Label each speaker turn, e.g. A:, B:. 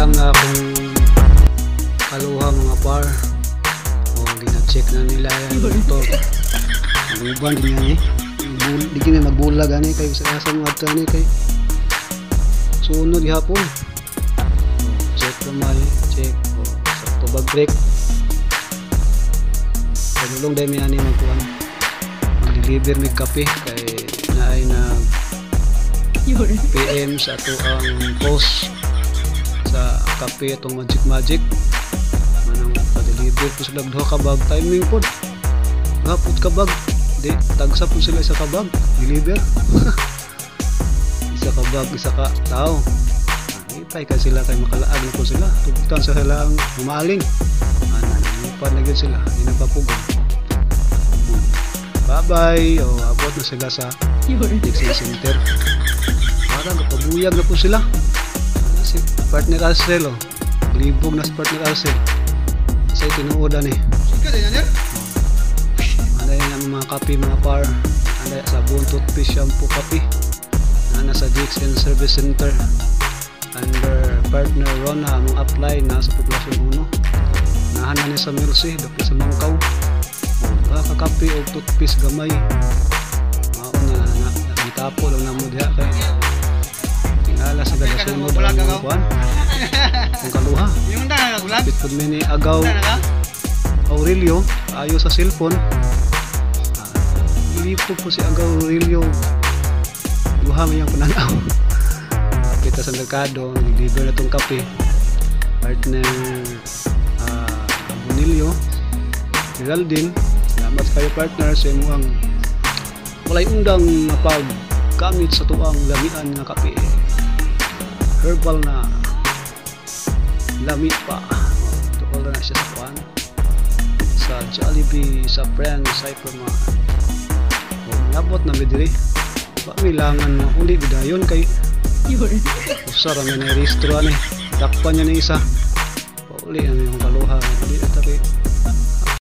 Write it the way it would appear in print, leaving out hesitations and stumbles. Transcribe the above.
A: lang na kung kaluha mga par. O gina-check na nila yan ito. Uban din yan di kini magbulag ani kay sa asa mo adto ani kay sunod gihapon. Check kamay, check sa tubag brake. Padulong dai mi ani magkuan. Mag-deliver mig kape kay naay na PM sa ato ang post sa kape itong Magic manang pa-deliver po sila duha ka bag timing pod hapot ka bag di tagsa po sila isa ka bag deliver isa ka bag isa ka tao ipay ka sila kay makalaag na po sila tugutan sa sila ang umaling pa na sila hindi na papugon. Bye bye abot na sila sa Dixon Center parang kapabuyag na po sila si partner Arcel libog na si partner Arcel sa tinuodan anday na mga kape mga par anday sabon toothpaste shampoo kape na sa Dixon Service Center under partner Rona among apply na sa Poblasyon 1 nahanan ni sa Mercy dapit sa Mangkaw kakape o toothpaste gamay mauna na itapo lang na mo diha kay tingala sa gadasunod ang mga kuhan kung kaluha bitpod may ni agaw Aurelio ayo sa cellphone ilipod po si agaw Aurelio luha may yung pananaw kita sa merkado nag-deliver na itong kape partner Bonilio Geraldine salamat kayo partner sa imuang walay undang na paggamit sa tuwang lamian nga kape herbal na lami pa tukol na siya sa kuhan sa Jollibee sa Friends Hypermart nabot na midiri pamilangan mo uli bidayon kay usara may na-restro takpan niya na isa pauli ang yung kaluha uli ito kay